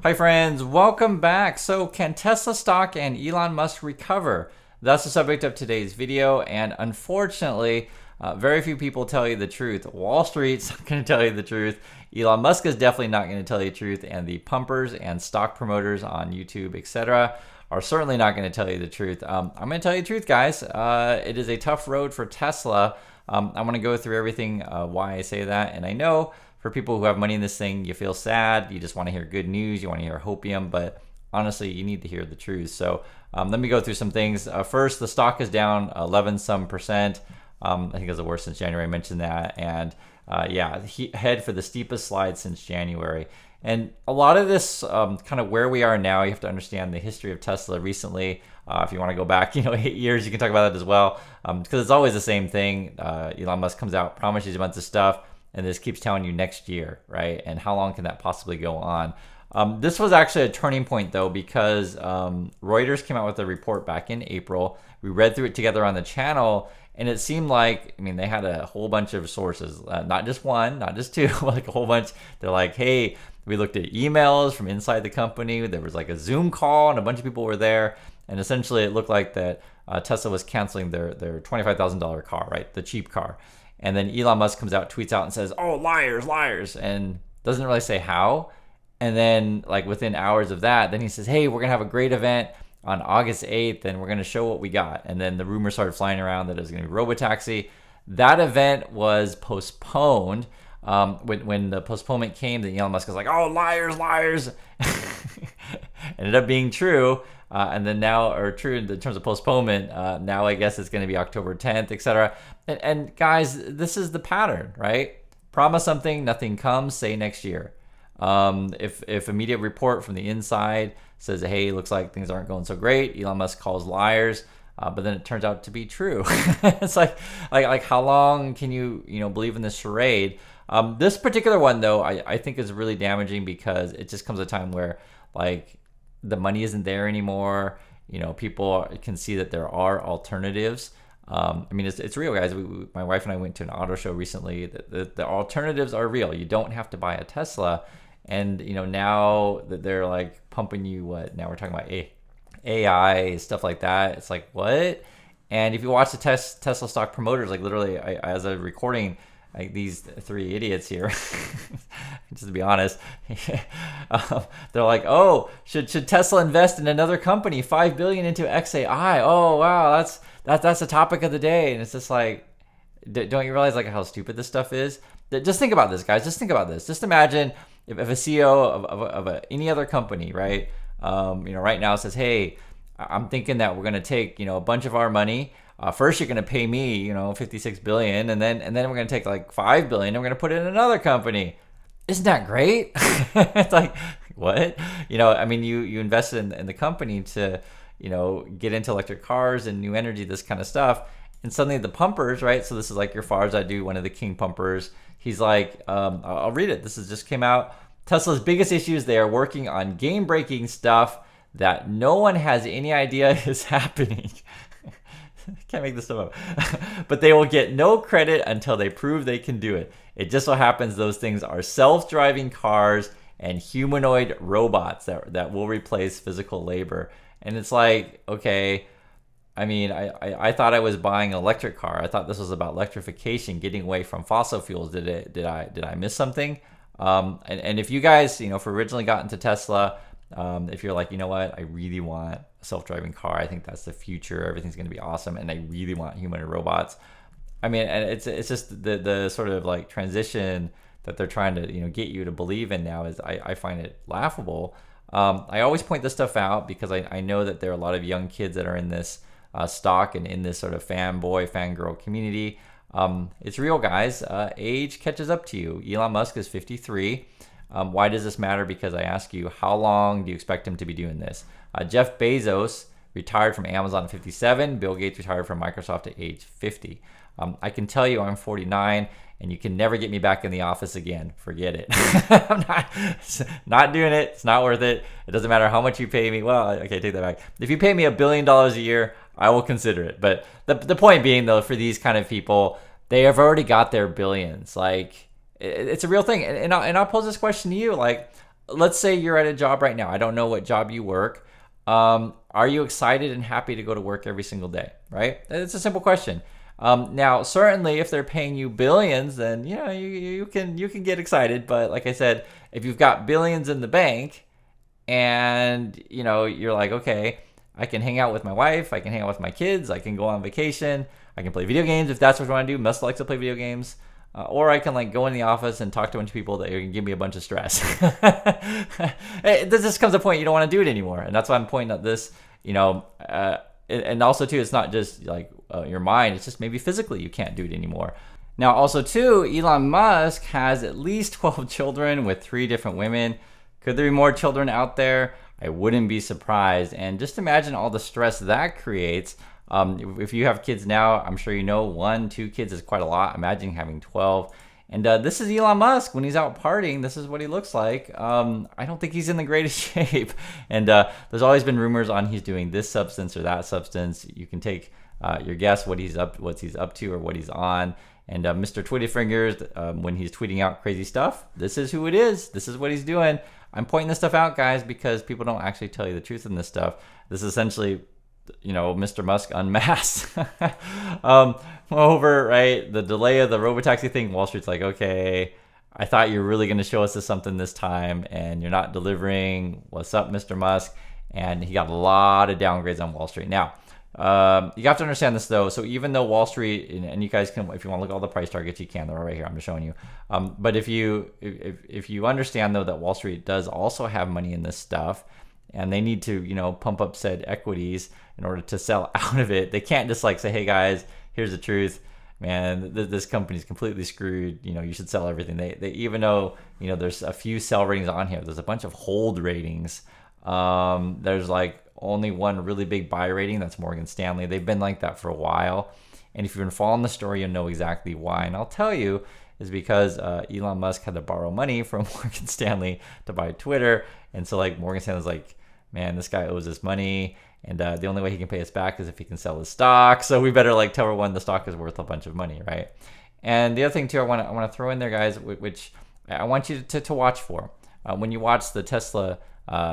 Hi friends, welcome back. So can Tesla stock and Elon Musk recover? That's the subject of today's video, and unfortunately, very few people tell you the truth. Wall Street's not going to tell you the truth. Elon Musk is definitely not going to tell you the truth, and the pumpers and stock promoters on YouTube, etc., are certainly not going to tell you the truth. I'm going to tell you the truth, guys. It is a tough road for Tesla. I'm going to go through everything, why I say that, and I know for people who have money in this thing, you feel sad, you just want to hear good news, you want to hear hopium, but honestly, you need to hear the truth. So let me go through some things. First, the stock is down 11 some percent. I think it's the worst since January. I mentioned that. And yeah, head for the steepest slide since January. And a lot of this kind of where we are now, you have to understand the history of Tesla recently. If you want to go back, 8 years, you can talk about that as well. Because it's always the same thing. Elon Musk comes out, promises you a bunch of stuff, and this keeps telling you next year, right? And how long can that possibly go on? This was actually a turning point, though, because Reuters came out with a report back in April. We read through it together on the channel, and it seemed like, they had a whole bunch of sources, not just one, not just two, like a whole bunch. They're like, hey, we looked at emails from inside the company. There was like a Zoom call, and a bunch of people were there. And essentially, it looked like that Tesla was canceling their $25,000 car, right? The cheap car. And then Elon Musk comes out, tweets out and says, oh, liars, liars, and doesn't really say how. And then like within hours of that, then he says, hey, we're going to have a great event on August 8th, and we're going to show what we got. And then the rumor started flying around that it was going to be robotaxi. That event was postponed. When the postponement came, then Elon Musk was like, oh, liars, liars. Ended up being true. And then now, or true in terms of postponement, now I guess it's going to be October 10th, etc. And guys, this is the pattern, right? Promise something, nothing comes, say next year. If a media report from the inside says, hey, looks like things aren't going so great, Elon Musk calls liars, but then it turns out to be true. It's like how long can you believe in this charade? This particular one, though, I think is really damaging because it just comes at a time where like the money isn't there anymore. People can see that there are alternatives. It's real, guys. My wife and I went to an auto show recently. The alternatives are real. You don't have to buy a Tesla. And, now that they're like pumping you now we're talking about AI, stuff like that. It's like, what? And if you watch the Tesla stock promoters, like literally as a recording, like these three idiots here, just to be honest, they're like, oh, should Tesla invest in another company, $5 billion into XAI? Oh, wow, that's the topic of the day. And it's just like, don't you realize like how stupid this stuff is? Just think about this, guys. Just think about this. Just imagine if a CEO of any other company, right, right now says, hey, I'm thinking that we're going to take, a bunch of our money. First, you're going to pay me, $56 billion, and then we're going to take like $5 billion, and we're going to put it in another company. Isn't that great? It's like, what? You invested in the company to, get into electric cars and new energy, this kind of stuff. And suddenly the pumpers, right? So this is like your Farzad, one of the king pumpers. He's like, I'll read it. This just came out. Tesla's biggest issue is they are working on game-breaking stuff that no one has any idea is happening. Can't make this stuff up. But they will get no credit until they prove they can do it. It just so happens those things are self-driving cars and humanoid robots that will replace physical labor. And it's like, okay, I thought I was buying an electric car. I thought this was about electrification, getting away from fossil fuels. Did I miss something? And if you guys, if originally got into Tesla, if you're like, what, I really want a self-driving car. I think that's the future. Everything's going to be awesome. And I really want humanoid robots. And it's just the sort of like transition that they're trying to, get you to believe in now is I find it laughable. I always point this stuff out because I know that there are a lot of young kids that are in this stock and in this sort of fanboy, fangirl community. It's real, guys. Age catches up to you. Elon Musk is 53. Why does this matter? Because I ask you, how long do you expect him to be doing this? Jeff Bezos retired from Amazon at 57. Bill Gates retired from Microsoft at age 50. I can tell you I'm 49, and you can never get me back in the office again. Forget it. I'm not doing it. It's not worth it. It doesn't matter how much you pay me. Well, okay, take that back. If you pay me $1 billion a year, I will consider it. But the point being, though, for these kind of people, they have already got their billions. Like, it's a real thing. And I'll pose this question to you. Like, let's say you're at a job right now. I don't know what job you work. Are you excited and happy to go to work every single day? Right? It's a simple question. Now, certainly, if they're paying you billions, then you can get excited. But like I said, if you've got billions in the bank, and you're like, okay, I can hang out with my wife, I can hang out with my kids, I can go on vacation, I can play video games if that's what you want to do. Musk likes to play video games. Or I can like go in the office and talk to a bunch of people that can give me a bunch of stress. This just comes a point you don't want to do it anymore, and that's why I'm pointing at this. And also too, it's not just like your mind; it's just maybe physically you can't do it anymore. Now, also too, Elon Musk has at least 12 children with 3 different women. Could there be more children out there? I wouldn't be surprised. And just imagine all the stress that creates. If you have kids now, I'm sure 1, 2 kids is quite a lot. Imagine having 12. And this is Elon Musk. When he's out partying, this is what he looks like. I don't think he's in the greatest shape. And there's always been rumors on he's doing this substance or that substance. You can take your guess what he's up to or what he's on. And Mr. Twitty Fingers, when he's tweeting out crazy stuff, this is who it is. This is what he's doing. I'm pointing this stuff out, guys, because people don't actually tell you the truth in this stuff. This is essentially Mr. Musk unmasked. Moreover, right, the delay of the robotaxi thing, Wall Street's like, okay, I thought you were really going to show us something this time, and you're not delivering. What's up, Mr. Musk? And he got a lot of downgrades on Wall Street. Now, you have to understand this, though. So even though Wall Street, and you guys can, if you want to look at all the price targets, you can. They're all right here. I'm just showing you. But if you understand, though, that Wall Street does also have money in this stuff, and they need to, pump up said equities in order to sell out of it. They can't just like say, hey guys, here's the truth, man, this company's completely screwed. You should sell everything. They even though, there's a few sell ratings on here, there's a bunch of hold ratings. There's like only one really big buy rating. That's Morgan Stanley. They've been like that for a while. And if you've been following the story, you'll know exactly why. And I'll tell you, is because Elon Musk had to borrow money from Morgan Stanley to buy Twitter. And so like Morgan Stanley's like, man, this guy owes us money. And the only way he can pay us back is if he can sell his stock. So we better like tell everyone the stock is worth a bunch of money, right? And the other thing too, I want to throw in there, guys, which I want you to watch for. When you watch the Tesla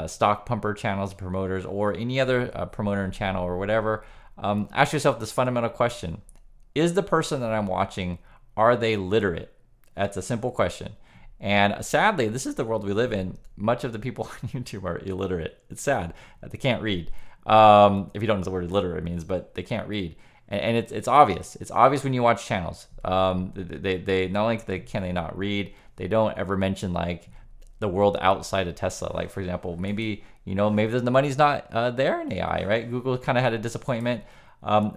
stock pumper channels, promoters, or any other promoter and channel or whatever, ask yourself this fundamental question. Is the person that I'm watching, are they literate? That's a simple question. And sadly, this is the world we live in. Much of the people on YouTube are illiterate. It's sad that they can't read. If you don't know what the word illiterate means, but they can't read. And it's obvious. It's obvious when you watch channels. They not only can they not read, they don't ever mention like the world outside of Tesla. Like for example, maybe the money's not there in AI, right? Google kind of had a disappointment.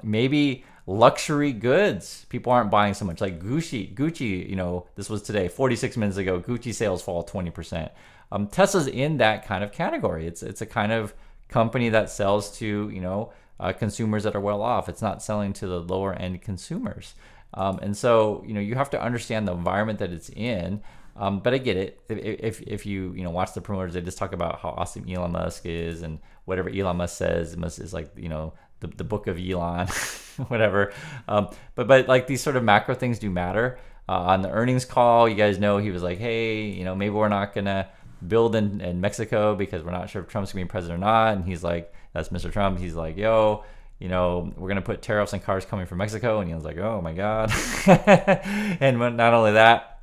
Maybe luxury goods, people aren't buying so much. Like Gucci, this was today, 46 minutes ago, Gucci sales fall 20%. Tesla's in that kind of category. It's a kind of company that sells to consumers that are well off. It's not selling to the lower end consumers. And so you have to understand the environment that it's in. But I get it. If you watch the promoters, they just talk about how awesome Elon Musk is, and whatever Elon Musk says is like the book of Elon, whatever. But like these sort of macro things do matter. On the earnings call, you guys know he was like, hey, maybe we're not gonna build in Mexico because we're not sure if Trump's gonna be president or not. And he's like, that's Mr. Trump. He's like, yo, we're gonna put tariffs on cars coming from Mexico. And he was like, oh my god. And not only that,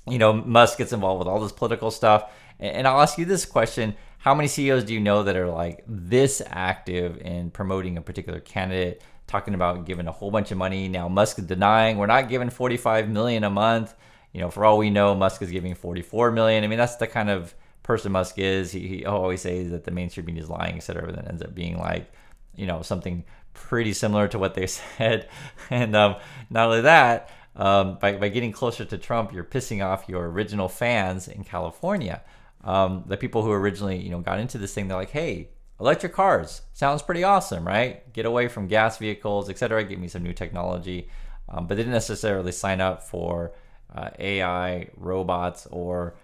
Musk gets involved with all this political stuff. And I'll ask you this question. How many CEOs do you know that are like this active in promoting a particular candidate, talking about giving a whole bunch of money? Now Musk is denying we're not giving 45 million a month. For all we know, Musk is giving 44 million. I mean, that's the kind of person Musk is. He always says that the mainstream media is lying, et cetera, but then ends up being like, something pretty similar to what they said. And not only that, by getting closer to Trump, you're pissing off your original fans in California. The people who originally, got into this thing, they're like, hey, electric cars sounds pretty awesome, right? Get away from gas vehicles, etc. Give me some new technology. But they didn't necessarily sign up for AI, robots, or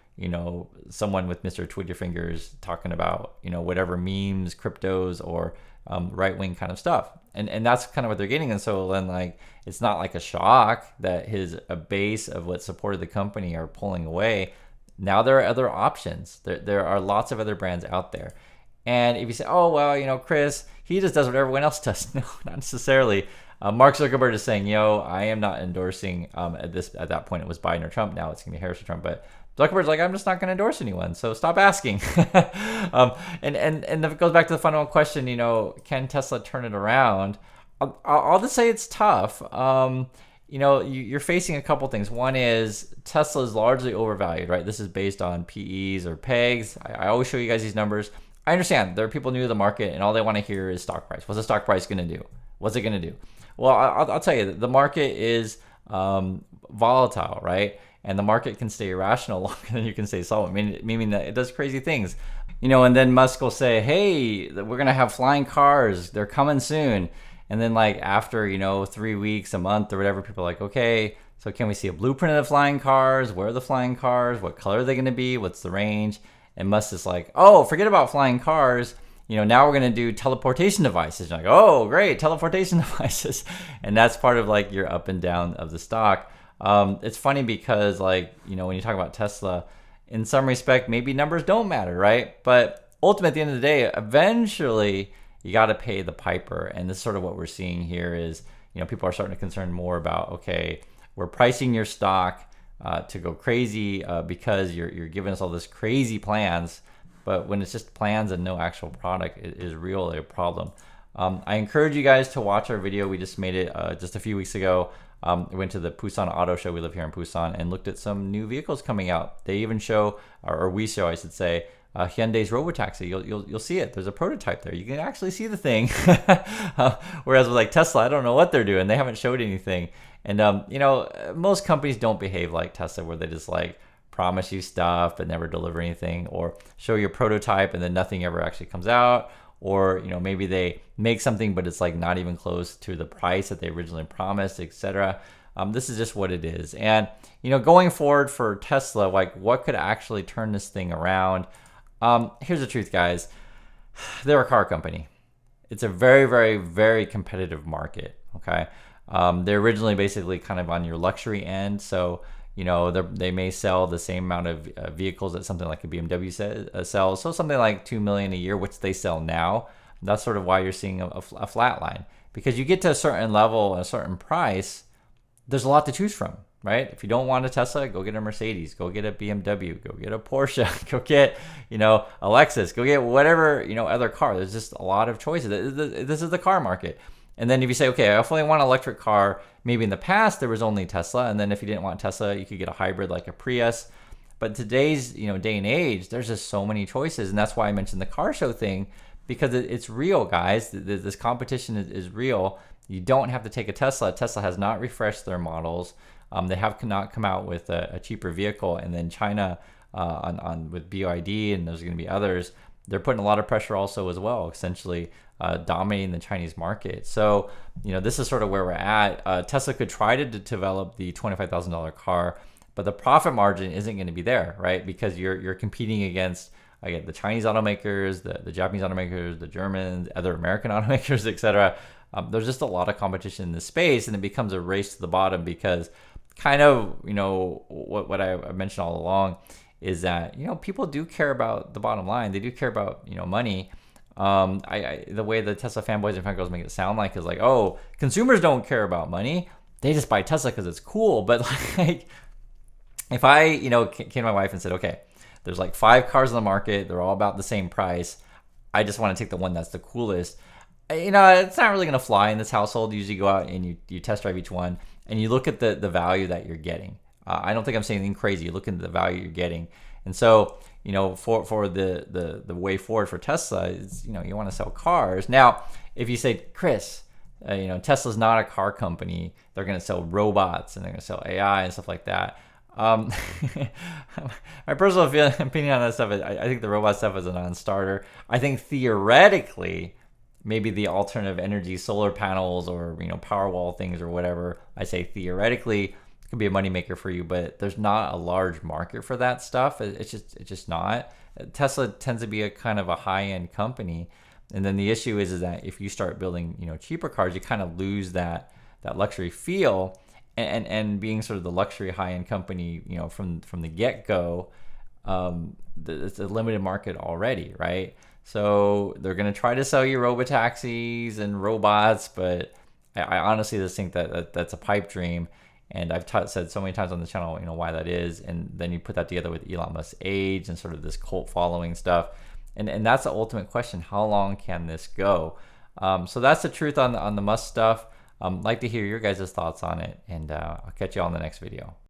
someone with Mr. Twitty Fingers talking about whatever memes, cryptos, or right-wing kind of stuff. And that's kind of what they're getting. And so then like it's not like a shock that a base of what supported the company are pulling away. Now there are other options. There are lots of other brands out there. And if you say, oh, well, Chris, he just does what everyone else does. No, not necessarily. Mark Zuckerberg is saying, I am not endorsing at that point it was Biden or Trump. Now it's going to be Harris or Trump. But Zuckerberg's like, I'm just not going to endorse anyone. So stop asking. And if it goes back to the fundamental question, can Tesla turn it around? I'll just say it's tough. You're facing a couple things. One is Tesla is largely overvalued, right? This is based on PEs or PEGs. I always show you guys these numbers. I understand there are people new to the market and all they want to hear is stock price. What's the stock price going to do? What's it going to do? Well, I'll tell you, the market is volatile, right? And the market can stay irrational longer than you can stay solid, meaning that it does crazy things. And then Musk will say, hey, we're going to have flying cars. They're coming soon. And then after, 3 weeks, a month or whatever, people are like, okay, so can we see a blueprint of the flying cars? Where are the flying cars? What color are they going to be? What's the range? And Musk is like, oh, forget about flying cars. Now we're going to do teleportation devices. You're like, oh, great, teleportation devices. And that's part of your up and down of the stock. It's funny because when you talk about Tesla, in some respect, maybe numbers don't matter, right? But ultimately, at the end of the day, eventually you got to pay the piper. And this is sort of what we're seeing here is, people are starting to concern more about, okay, we're pricing your stock to go crazy because you're giving us all this crazy plans. But when it's just plans and no actual product, it is really a problem. I encourage you guys to watch our video. We just made it just a few weeks ago. We went to the Busan Auto Show. We live here in Busan and looked at some new vehicles coming out. They even show, or we show, I should say, Hyundai's Robotaxi. You'll see it. There's a prototype there. You can actually see the thing. Whereas with Tesla, I don't know what they're doing. They haven't showed anything. And most companies don't behave like Tesla, where they just promise you stuff but never deliver anything, or show your prototype and then nothing ever actually comes out, or maybe they make something but it's not even close to the price that they originally promised, etc. This is just what it is. And going forward for Tesla, what could actually turn this thing around? Here's the truth, guys. They're a car company. It's a very, very, very competitive market. Okay, they're originally basically kind of on your luxury end, so they may sell the same amount of vehicles that something like a BMW sells. So something like 2 million a year, which they sell now. That's sort of why you're seeing a flat line, because you get to a certain level, a certain price, there's a lot to choose from, right? If you don't want a Tesla, go get a Mercedes, go get a BMW, go get a Porsche, go get, a Lexus, go get whatever, other car. There's just a lot of choices. This is the car market. And then if you say, okay, I only want an electric car, maybe in the past there was only Tesla. And then if you didn't want Tesla, you could get a hybrid like a Prius. But today's day and age, there's just so many choices. And that's why I mentioned the car show thing, because it's real, guys. This competition is real. You don't have to take a Tesla. Tesla has not refreshed their models. They have not come out with a cheaper vehicle. And then China with BYD, and there's going to be others, they're putting a lot of pressure also as well, essentially dominating the Chinese market. So, this is sort of where we're at. Tesla could try to develop the $25,000 car, but the profit margin isn't going to be there, right? Because you're competing against, again, the Chinese automakers, the Japanese automakers, the Germans, other American automakers, etc. There's just a lot of competition in this space, and it becomes a race to the bottom because kind of, what I mentioned all along is that, people do care about the bottom line. They do care about, money. The way the Tesla fanboys and fangirls make it sound like is oh, consumers don't care about money. They just buy Tesla because it's cool. But if I, came to my wife and said, okay, there's 5 cars on the market. They're all about the same price. I just want to take the one that's the coolest. It's not really going to fly in this household. You usually go out and you test drive each one and you look at the value that you're getting. I don't think I'm saying anything crazy. You look into the value you're getting. And so, for the way forward for Tesla is, you want to sell cars. Now, if you say, Chris, Tesla's not a car company. They're going to sell robots and they're going to sell AI and stuff like that. My personal opinion on that stuff is I think the robot stuff is a non-starter. I think theoretically, maybe the alternative energy solar panels or, Powerwall things or whatever, I say theoretically, could be a moneymaker for you, but there's not a large market for that stuff. It's just not. Tesla tends to be a kind of a high-end company, and then the issue is that if you start building cheaper cars, you kind of lose that luxury feel, and being sort of the luxury high-end company from the get-go, it's a limited market already, right? So they're going to try to sell you robotaxis and robots, but I honestly just think that's a pipe dream. And I've said so many times on the channel, why that is. And then you put that together with Elon Musk's age and sort of this cult following stuff. And that's the ultimate question. How long can this go? So that's the truth on the Musk stuff. Like to hear your guys' thoughts on it. And I'll catch you all in the next video.